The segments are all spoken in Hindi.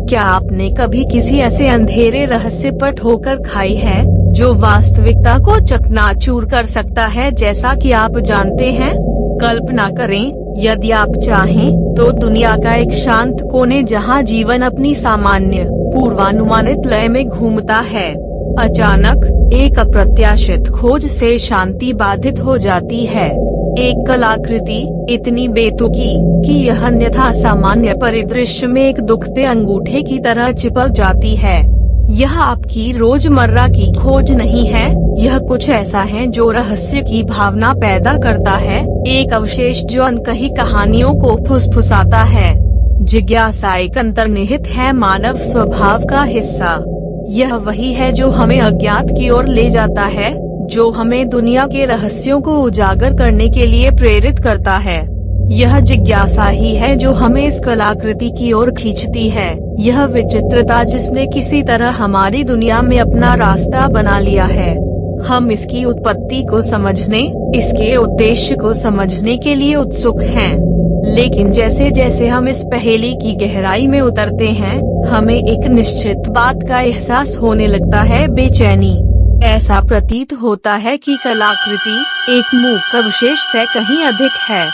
क्या आपने कभी किसी ऐसे अंधेरे रहस्य पर ठोकर खाई है जो वास्तविकता को चकनाचूर कर सकता है? जैसा कि आप जानते हैं, कल्पना करें, यदि आप चाहें तो दुनिया का एक शांत कोने जहां जीवन अपनी सामान्य पूर्वानुमानित लय में घूमता है, अचानक एक अप्रत्याशित खोज से शांति बाधित हो जाती है। एक कलाकृति इतनी बेतुकी कि यह अन्यथा सामान्य परिदृश्य में एक दुखते अंगूठे की तरह चिपक जाती है। यह आपकी रोजमर्रा की खोज नहीं है, यह कुछ ऐसा है जो रहस्य की भावना पैदा करता है, एक अवशेष जो अनकही कहानियों को फुसफुसाता है। जिज्ञासा एक अंतर्निहित है, मानव स्वभाव का हिस्सा। यह वही है जो हमें अज्ञात की ओर ले जाता है, जो हमें दुनिया के रहस्यों को उजागर करने के लिए प्रेरित करता है। यह जिज्ञासा ही है जो हमें इस कलाकृति की ओर खींचती है। यह विचित्रता जिसने किसी तरह हमारी दुनिया में अपना रास्ता बना लिया है। हम इसकी उत्पत्ति को समझने, इसके उद्देश्य को समझने के लिए उत्सुक हैं। लेकिन जैसे जैसे हम इस पहेली की गहराई में उतरते हैं, हमें एक निश्चित बात का एहसास होने लगता है, बेचैनी। ऐसा प्रतीत होता है कि कलाकृति एक मूक अवशेष से कहीं अधिक है।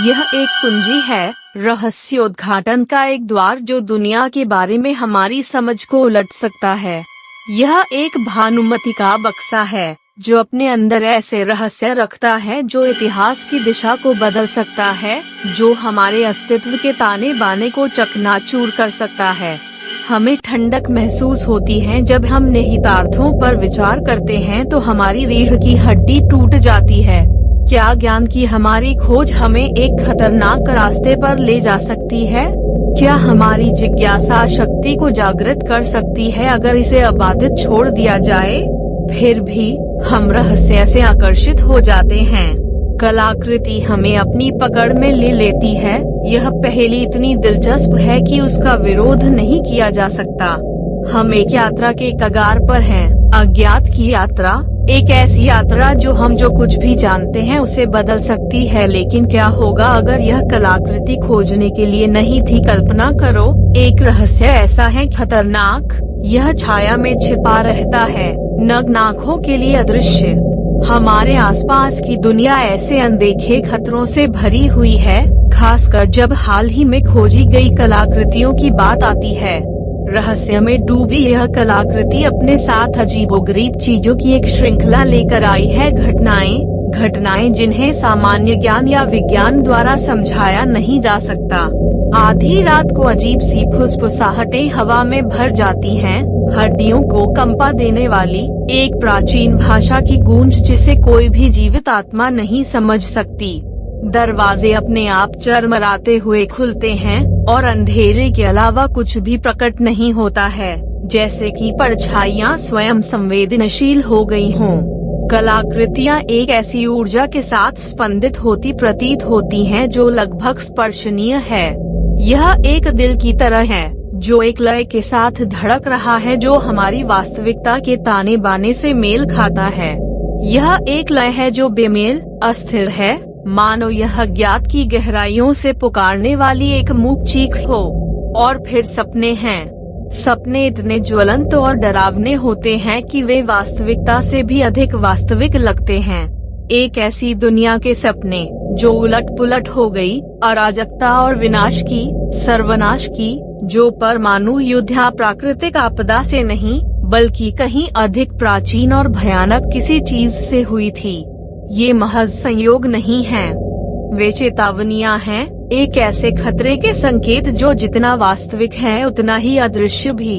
यह एक कुंजी है, रहस्योद्घाटन का एक द्वार जो दुनिया के बारे में हमारी समझ को उलट सकता है। यह एक भानुमति का बक्सा है जो अपने अंदर ऐसे रहस्य रखता है जो इतिहास की दिशा को बदल सकता है, जो हमारे अस्तित्व के ताने बाने को चकनाचूर कर सकता है। हमें ठंडक महसूस होती है जब हम निहितार्थों पर विचार करते हैं तो हमारी रीढ़ की हड्डी टूट जाती है। क्या ज्ञान की हमारी खोज हमें एक खतरनाक रास्ते पर ले जा सकती है? क्या हमारी जिज्ञासा शक्ति को जागृत कर सकती है अगर इसे अबाधित छोड़ दिया जाए? फिर भी हम रहस्य से आकर्षित हो जाते हैं। कलाकृति हमें अपनी पकड़ में ले लेती है। यह पहेली इतनी दिलचस्प है कि उसका विरोध नहीं किया जा सकता। हम एक यात्रा के कगार पर हैं, अज्ञात की यात्रा, एक ऐसी यात्रा जो हम जो कुछ भी जानते हैं उसे बदल सकती है। लेकिन क्या होगा अगर यह कलाकृति खोजने के लिए नहीं थी? कल्पना करो, एक रहस्य ऐसा है खतरनाक, यह छाया में छिपा रहता है, नग्न आँखों के लिए अदृश्य। हमारे आसपास की दुनिया ऐसे अनदेखे खतरों से भरी हुई है, खासकर जब हाल ही में खोजी गई कलाकृतियों की बात आती है। रहस्य में डूबी यह कलाकृति अपने साथ अजीबोगरीब चीजों की एक श्रृंखला लेकर आई है। घटनाएं जिन्हें सामान्य ज्ञान या विज्ञान द्वारा समझाया नहीं जा सकता। आधी रात को अजीब सी फुसफुसाहटें हवा में भर जाती हैं, हड्डियों को कंपा देने वाली एक प्राचीन भाषा की गूंज जिसे कोई भी जीवित आत्मा नहीं समझ सकती। दरवाजे अपने आप चरमराते हुए खुलते हैं और अंधेरे के अलावा कुछ भी प्रकट नहीं होता है, जैसे कि परछाइयां स्वयं संवेदनशील हो गई हों। कलाकृतियां एक ऐसी ऊर्जा के साथ स्पंदित होती प्रतीत होती हैं जो लगभग स्पर्शनीय है। यह एक दिल की तरह है जो एक लय के साथ धड़क रहा है, जो हमारी वास्तविकता के ताने बाने से मेल खाता है। यह एक लय है जो बेमेल, अस्थिर है, मानो यह अज्ञात की गहराइयों से पुकारने वाली एक मूक चीख हो। और फिर सपने हैं। सपने इतने ज्वलंत और डरावने होते हैं कि वे वास्तविकता से भी अधिक वास्तविक लगते हैं। एक ऐसी दुनिया के सपने जो उलट पुलट हो गई, अराजकता और विनाश की, सर्वनाश की, जो परमाणु युद्ध या प्राकृतिक आपदा से नहीं बल्कि कहीं अधिक प्राचीन और भयानक किसी चीज से हुई थी। ये महज संयोग नहीं हैं, वे चेतावनियां हैं, एक ऐसे खतरे के संकेत जो जितना वास्तविक है उतना ही अदृश्य भी।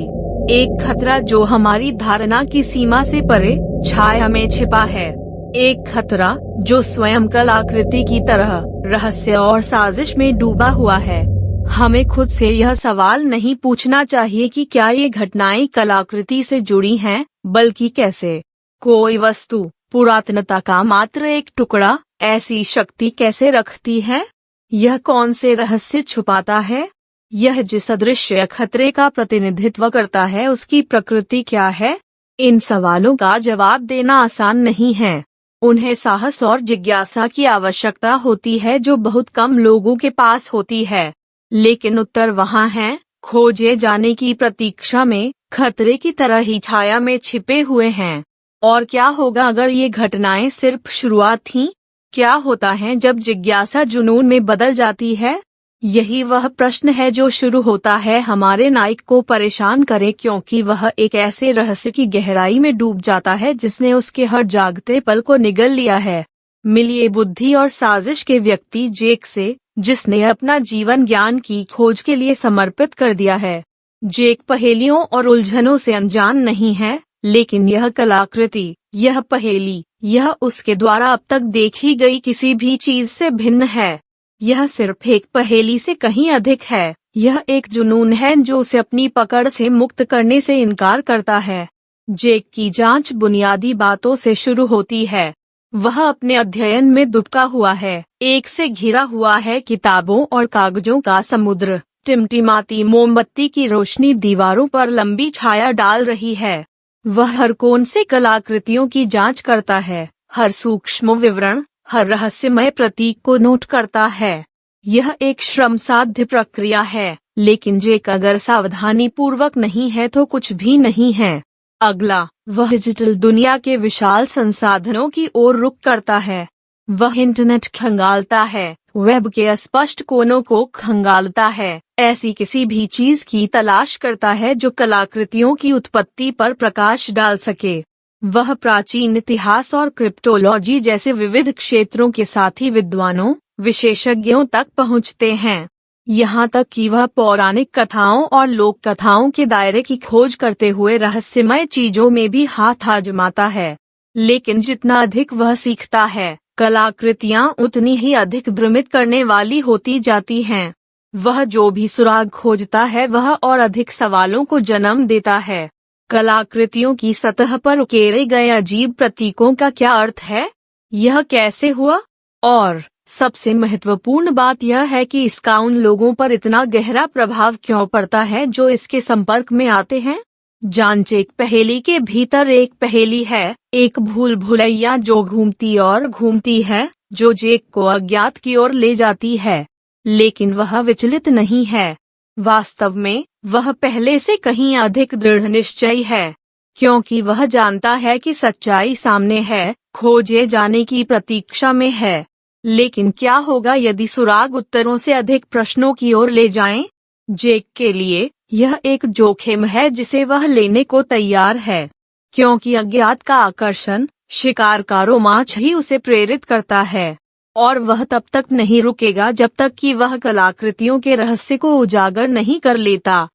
एक खतरा जो हमारी धारणा की सीमा से परे छाया में छिपा है। एक खतरा जो स्वयं कलाकृति की तरह रहस्य और साजिश में डूबा हुआ है। हमें खुद से यह सवाल नहीं पूछना चाहिए कि क्या ये घटनाएं कलाकृति से जुड़ी हैं, बल्कि कैसे कोई वस्तु, पुरातनता का मात्र एक टुकड़ा, ऐसी शक्ति कैसे रखती है? यह कौन से रहस्य छुपाता है? यह जिस अदृश्य खतरे का प्रतिनिधित्व करता है उसकी प्रकृति क्या है? इन सवालों का जवाब देना आसान नहीं है। उन्हें साहस और जिज्ञासा की आवश्यकता होती है जो बहुत कम लोगों के पास होती है। लेकिन उत्तर वहाँ है, खोजे जाने की प्रतीक्षा में, खतरे की तरह ही छाया में छिपे हुए हैं। और क्या होगा अगर ये घटनाएं सिर्फ शुरुआत थीं? क्या होता है जब जिज्ञासा जुनून में बदल जाती है? यही वह प्रश्न है जो शुरू होता है हमारे नायक को परेशान करे, क्योंकि वह एक ऐसे रहस्य की गहराई में डूब जाता है जिसने उसके हर जागते पल को निगल लिया है। मिलिए बुद्धि और साजिश के व्यक्ति जेक से, जिसने अपना जीवन ज्ञान की खोज के लिए समर्पित कर दिया है। जेक पहेलियों और उलझनों से अनजान नहीं है, लेकिन यह कलाकृति, यह पहेली, यह उसके द्वारा अब तक देखी गई किसी भी चीज से भिन्न है। यह सिर्फ एक पहेली से कहीं अधिक है। यह एक जुनून है जो उसे अपनी पकड़ से मुक्त करने से इनकार करता है। जेक की जांच बुनियादी बातों से शुरू होती है। वह अपने अध्ययन में दुबका हुआ है। एक से घिरा हुआ है किताबों और कागजों का समुद्र। टिमटिमाती मोमबत्ती की रोशनी दीवारों पर लंबी छाया डाल रही है। वह हर कोण से कलाकृतियों की जांच करता है, हर सूक्ष्म विवरण, हर रहस्यमय प्रतीक को नोट करता है। यह एक श्रमसाध्य प्रक्रिया है, लेकिन जेक अगर सावधानी पूर्वक नहीं है तो कुछ भी नहीं है। अगला, वह डिजिटल दुनिया के विशाल संसाधनों की ओर रुख करता है। वह इंटरनेट खंगालता है, वेब के अस्पष्ट कोनों को खंगालता है, ऐसी किसी भी चीज की तलाश करता है जो कलाकृतियों की उत्पत्ति पर प्रकाश डाल सके। वह प्राचीन इतिहास और क्रिप्टोलॉजी जैसे विविध क्षेत्रों के साथी विद्वानों, विशेषज्ञों तक पहुंचते हैं। यहाँ तक कि वह पौराणिक कथाओं और लोक कथाओं के दायरे की खोज करते हुए रहस्यमय चीजों में भी हाथ आजमाता है। लेकिन जितना अधिक वह सीखता है, कलाकृतियाँ उतनी ही अधिक भ्रमित करने वाली होती जाती हैं। वह जो भी सुराग खोजता है वह और अधिक सवालों को जन्म देता है। कलाकृतियों की सतह पर उकेरे गए अजीब प्रतीकों का क्या अर्थ है? यह कैसे हुआ? और सबसे महत्वपूर्ण बात यह है कि इसका उन लोगों पर इतना गहरा प्रभाव क्यों पड़ता है जो इसके संपर्क में आते हैं। जांच एक पहेली के भीतर एक पहेली है, एक भूल भुलैया जो घूमती और घूमती है, जो जेक को अज्ञात की ओर ले जाती है। लेकिन वह विचलित नहीं है। वास्तव में वह पहले से कहीं अधिक दृढ़ निश्चयी है, क्योंकि वह जानता है कि सच्चाई सामने है, खोजे जाने की प्रतीक्षा में है। लेकिन क्या होगा यदि सुराग उत्तरों से अधिक प्रश्नों की ओर ले जाएं? जेक के लिए यह एक जोखिम है जिसे वह लेने को तैयार है, क्योंकि अज्ञात का आकर्षण, शिकार का रोमांच ही उसे प्रेरित करता है। और वह तब तक नहीं रुकेगा जब तक कि वह कलाकृतियों के रहस्य को उजागर नहीं कर लेता।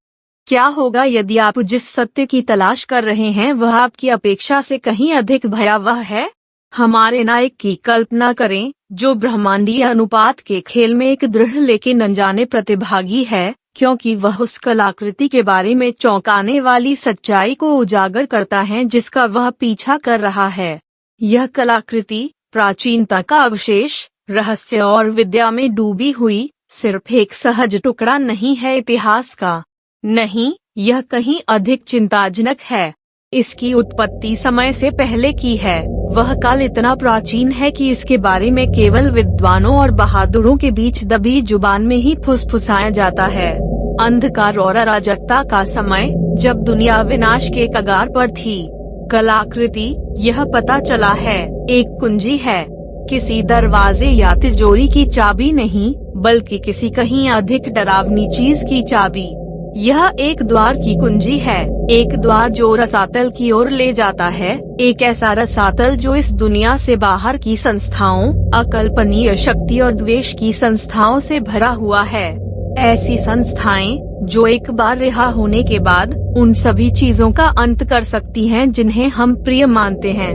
क्या होगा यदि आप जिस सत्य की तलाश कर रहे हैं वह आपकी अपेक्षा से कहीं अधिक भयावह है? हमारे नायक की कल्पना करें, जो ब्रह्मांडीय अनुपात के खेल में एक दृढ़ लेकिन अनजाने प्रतिभागी है, क्योंकि वह उस कलाकृति के बारे में चौंकाने वाली सच्चाई को उजागर करता है जिसका वह पीछा कर रहा है। यह कलाकृति प्राचीनता का अवशेष, रहस्य और विद्या में डूबी हुई सिर्फ एक सहज टुकड़ा नहीं है इतिहास का। नहीं, यह कहीं अधिक चिंताजनक है। इसकी उत्पत्ति समय से पहले की है। वह काल इतना प्राचीन है कि इसके बारे में केवल विद्वानों और बहादुरों के बीच दबी जुबान में ही फुसफुसाया जाता है। अंधकार और अराजकता का समय, जब दुनिया विनाश के कगार पर थी। कलाकृति, यह पता चला है, एक कुंजी है, किसी दरवाजे या तिजोरी की चाबी नहीं, बल्कि किसी कहीं अधिक डरावनी चीज की चाबी। यह एक द्वार की कुंजी है, एक द्वार जो रसातल की ओर ले जाता है, एक ऐसा रसातल जो इस दुनिया से बाहर की संस्थाओं, अकल्पनीय शक्ति और द्वेष की संस्थाओं से भरा हुआ है। ऐसी संस्थाएं जो एक बार रिहा होने के बाद उन सभी चीजों का अंत कर सकती हैं जिन्हें हम प्रिय मानते हैं।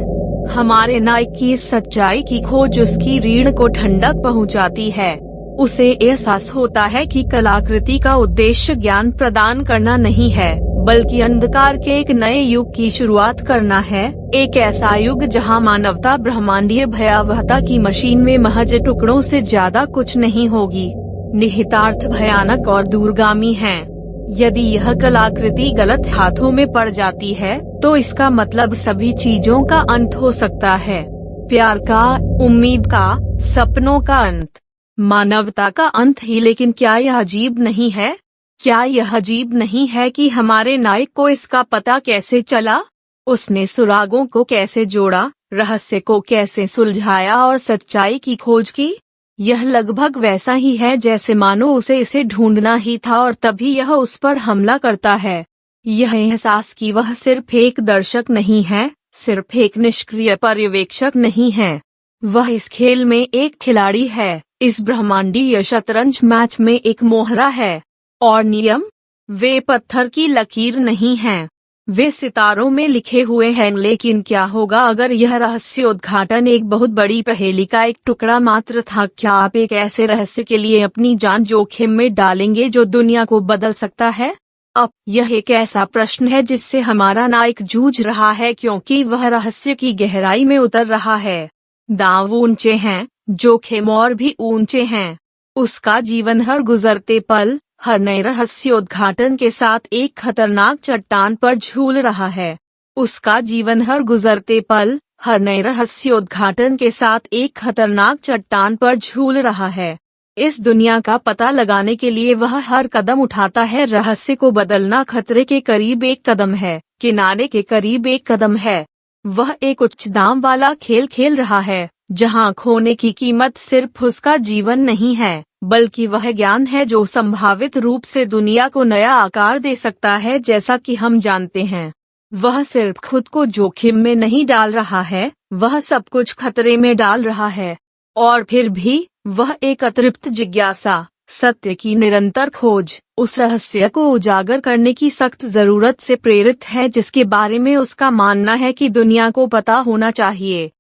हमारे नायक की इस सच्चाई की खोज उसकी रीढ़ को ठंडक पहुंचाती है। उसे एहसास होता है कि कलाकृति का उद्देश्य ज्ञान प्रदान करना नहीं है, बल्कि अंधकार के एक नए युग की शुरुआत करना है। एक ऐसा युग जहां मानवता ब्रह्मांडीय भयावहता की मशीन में महज टुकड़ों से ज्यादा कुछ नहीं होगी। निहितार्थ भयानक और दूरगामी हैं। यदि यह कलाकृति गलत हाथों में पड़ जाती है तो इसका मतलब सभी चीजों का अंत हो सकता है। प्यार का, उम्मीद का, सपनों का अंत, मानवता का अंत ही। लेकिन क्या यह अजीब नहीं है? क्या यह अजीब नहीं है कि हमारे नायक को इसका पता कैसे चला? उसने सुरागों को कैसे जोड़ा, रहस्य को कैसे सुलझाया और सच्चाई की खोज की? यह लगभग वैसा ही है जैसे मानो उसे इसे ढूंढना ही था और तभी यह उस पर हमला करता है। यह एहसास कि वह सिर्फ एक दर्शक नहीं है, सिर्फ एक निष्क्रिय पर्यवेक्षक नहीं है, वह इस खेल में एक खिलाड़ी है, इस ब्रह्मांडीय शतरंज मैच में एक मोहरा है। और नियम? वे पत्थर की लकीर नहीं हैं, वे सितारों में लिखे हुए हैं। लेकिन क्या होगा अगर यह रहस्य उद्घाटन एक बहुत बड़ी पहेली का एक टुकड़ा मात्र था? क्या आप एक ऐसे रहस्य के लिए अपनी जान जोखिम में डालेंगे जो दुनिया को बदल सकता है? अब यह एक ऐसा प्रश्न है जिससे हमारा नायक जूझ रहा है, क्योंकि वह रहस्य की गहराई में उतर रहा है। दांव ऊंचे हैं, जोखिम और भी ऊंचे हैं। उसका जीवन हर गुजरते पल, हर नए रहस्योद्घाटन के साथ एक खतरनाक चट्टान पर झूल रहा है। उसका जीवन हर गुजरते पल, हर नए रहस्योद्घाटन के साथ एक खतरनाक चट्टान पर झूल रहा है। इस दुनिया का पता लगाने के लिए वह हर कदम उठाता है। रहस्य को बदलना खतरे के करीब एक कदम है, किनारे के करीब एक कदम है। वह एक उच्च दाम वाला खेल खेल रहा है, जहां खोने की कीमत सिर्फ उसका जीवन नहीं है, बल्कि वह ज्ञान है जो संभावित रूप से दुनिया को नया आकार दे सकता है। जैसा कि हम जानते हैं, वह सिर्फ खुद को जोखिम में नहीं डाल रहा है, वह सब कुछ खतरे में डाल रहा है। और फिर भी वह एक अतृप्त जिज्ञासा, सत्य की निरंतर खोज, उस रहस्य को उजागर करने की सख्त जरूरत से प्रेरित है जिसके बारे में उसका मानना है कि दुनिया को पता होना चाहिए।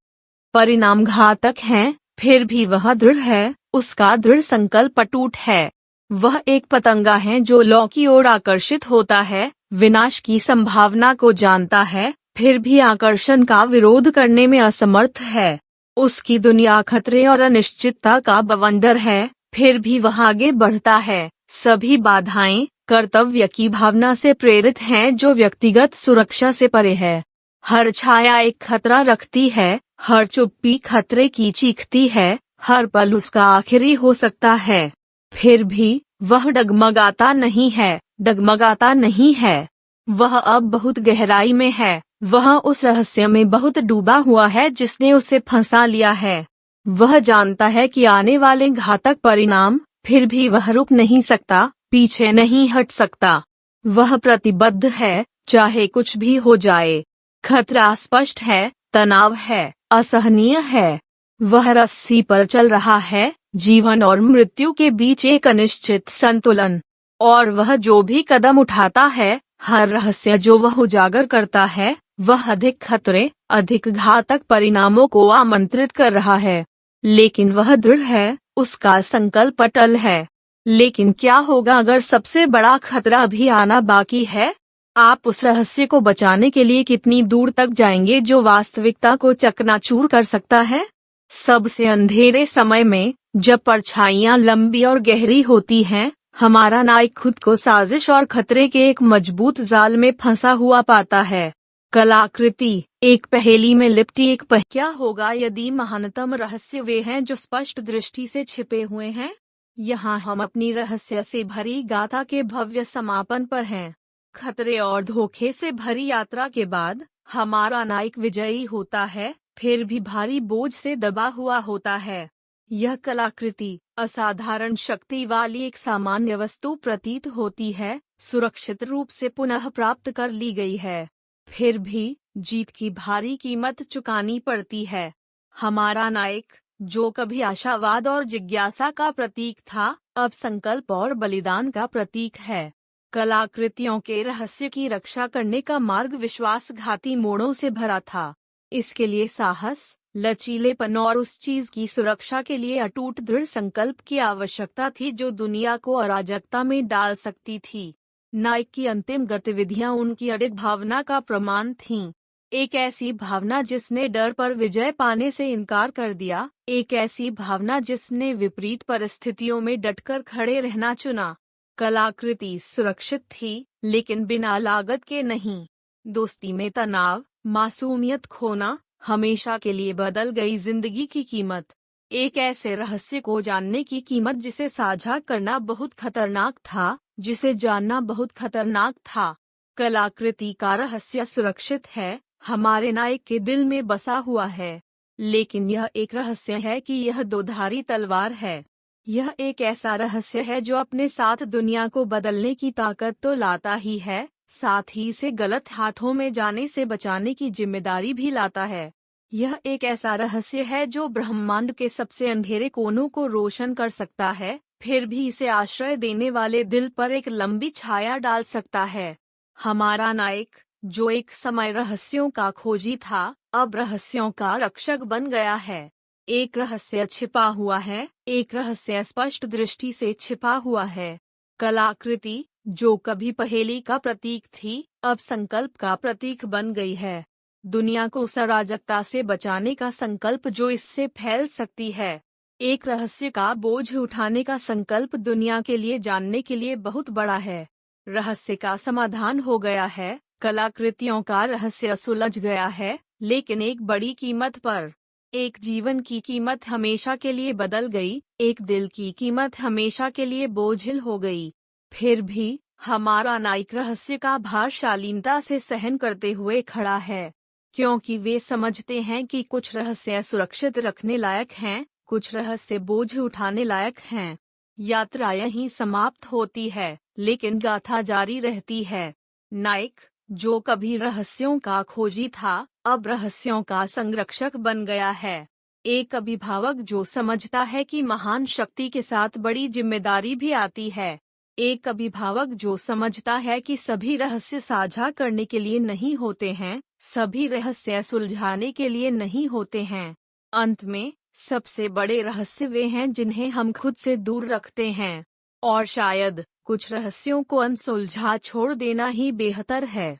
परिणाम घातक हैं, फिर भी वह दृढ़ है, उसका दृढ़ संकल्प अटूट है। वह एक पतंगा है जो लौ की ओर आकर्षित होता है, विनाश की संभावना को जानता है, फिर भी आकर्षण का विरोध करने में असमर्थ है। उसकी दुनिया खतरे और अनिश्चितता का बवंडर है, फिर भी वह आगे बढ़ता है। सभी बाधाएं कर्तव्य की भावना से प्रेरित हैं जो व्यक्तिगत सुरक्षा से परे है। हर छाया एक खतरा रखती है, हर चुप्पी खतरे की चीखती है, हर पल उसका आखिरी हो सकता है। फिर भी वह डगमगाता नहीं है, डगमगाता नहीं है। वह अब बहुत गहराई में है, वह उस रहस्य में बहुत डूबा हुआ है जिसने उसे फंसा लिया है। वह जानता है कि आने वाले घातक परिणाम, फिर भी वह रुक नहीं सकता, पीछे नहीं हट सकता। वह प्रतिबद्ध है, चाहे कुछ भी हो जाए। खतरा स्पष्ट है, तनाव है, असहनीय है। वह रस्सी पर चल रहा है, जीवन और मृत्यु के बीच एक अनिश्चित संतुलन। और वह जो भी कदम उठाता है, हर रहस्य जो वह उजागर करता है, वह अधिक खतरे, अधिक घातक परिणामों को आमंत्रित कर रहा है। लेकिन वह दृढ़ है, उसका संकल्प अटल है। लेकिन क्या होगा अगर सबसे बड़ा खतरा अभी आना बाकी है? आप उस रहस्य को बचाने के लिए कितनी दूर तक जाएंगे जो वास्तविकता को चकनाचूर कर सकता है? सबसे अंधेरे समय में, जब परछाइयां लंबी और गहरी होती हैं, हमारा नायक खुद को साजिश और खतरे के एक मजबूत जाल में फंसा हुआ पाता है। कलाकृति, एक पहेली में लिपटी एक क्या होगा यदि महानतम रहस्य वे हैं जो स्पष्ट दृष्टि से छिपे हुए हैं? यहाँ हम अपनी रहस्य से भरी गाथा के भव्य समापन पर हैं। खतरे और धोखे से भरी यात्रा के बाद हमारा नायक विजयी होता है, फिर भी भारी बोझ से दबा हुआ होता है। यह कलाकृति असाधारण शक्ति वाली एक सामान्य वस्तु प्रतीत होती है, सुरक्षित रूप से पुनः प्राप्त कर ली गई है। फिर भी जीत की भारी कीमत चुकानी पड़ती है। हमारा नायक, जो कभी आशावाद और जिज्ञासा का प्रतीक था, अब संकल्प और बलिदान का प्रतीक है। कलाकृतियों के रहस्य की रक्षा करने का मार्ग विश्वासघाती मोड़ों से भरा था। इसके लिए साहस, लचीलेपन और उस चीज की सुरक्षा के लिए अटूट दृढ़ संकल्प की आवश्यकता थी जो दुनिया को अराजकता में डाल सकती थी। नायक की अंतिम गतिविधियां उनकी अडिग भावना का प्रमाण थीं। एक ऐसी भावना जिसने डर पर विजय पाने से इनकार कर दिया, एक ऐसी भावना जिसने विपरीत परिस्थितियों में डटकर खड़े रहना चुना। कलाकृति सुरक्षित थी, लेकिन बिना लागत के नहीं। दोस्ती में तनाव, मासूमियत खोना, हमेशा के लिए बदल गई जिंदगी की कीमत। एक ऐसे रहस्य को जानने की कीमत जिसे साझा करना बहुत खतरनाक था, जिसे जानना बहुत खतरनाक था। कलाकृति का रहस्य सुरक्षित है, हमारे नायक के दिल में बसा हुआ है। लेकिन यह एक रहस्य है कि यह दोधारी तलवार है। यह एक ऐसा रहस्य है जो अपने साथ दुनिया को बदलने की ताकत तो लाता ही है, साथ ही इसे गलत हाथों में जाने से बचाने की जिम्मेदारी भी लाता है। यह एक ऐसा रहस्य है जो ब्रह्मांड के सबसे अंधेरे कोनों को रोशन कर सकता है, फिर भी इसे आश्रय देने वाले दिल पर एक लंबी छाया डाल सकता है। हमारा नायक, जो एक समय रहस्यों का खोजी था, अब रहस्यों का रक्षक बन गया है। एक रहस्य छिपा हुआ है, एक रहस्य स्पष्ट दृष्टि से छिपा हुआ है। कलाकृति, जो कभी पहेली का प्रतीक थी, अब संकल्प का प्रतीक बन गई है। दुनिया को उस अराजकता से बचाने का संकल्प जो इससे फैल सकती है। एक रहस्य का बोझ उठाने का संकल्प दुनिया के लिए जानने के लिए बहुत बड़ा है। रहस्य का समाधान हो गया है, कलाकृतियों का रहस्य सुलझ गया है, लेकिन एक बड़ी कीमत पर। एक जीवन की कीमत हमेशा के लिए बदल गई, एक दिल की कीमत हमेशा के लिए बोझिल हो गई। फिर भी हमारा नायक रहस्य का भार शालीनता से सहन करते हुए खड़ा है, क्योंकि वे समझते हैं कि कुछ रहस्य सुरक्षित रखने लायक हैं, कुछ रहस्य बोझ उठाने लायक हैं। यात्रा यहीं समाप्त होती है, लेकिन गाथा जारी रहती है। नायक, जो कभी रहस्यों का खोजी था, अब रहस्यों का संरक्षक बन गया है। एक अभिभावक जो समझता है कि महान शक्ति के साथ बड़ी जिम्मेदारी भी आती है। एक अभिभावक जो समझता है कि सभी रहस्य साझा करने के लिए नहीं होते हैं, सभी रहस्य सुलझाने के लिए नहीं होते हैं। अंत में सबसे बड़े रहस्य वे हैं जिन्हें हम खुद से दूर रखते हैं। और शायद कुछ रहस्यों को अनसुलझा छोड़ देना ही बेहतर है।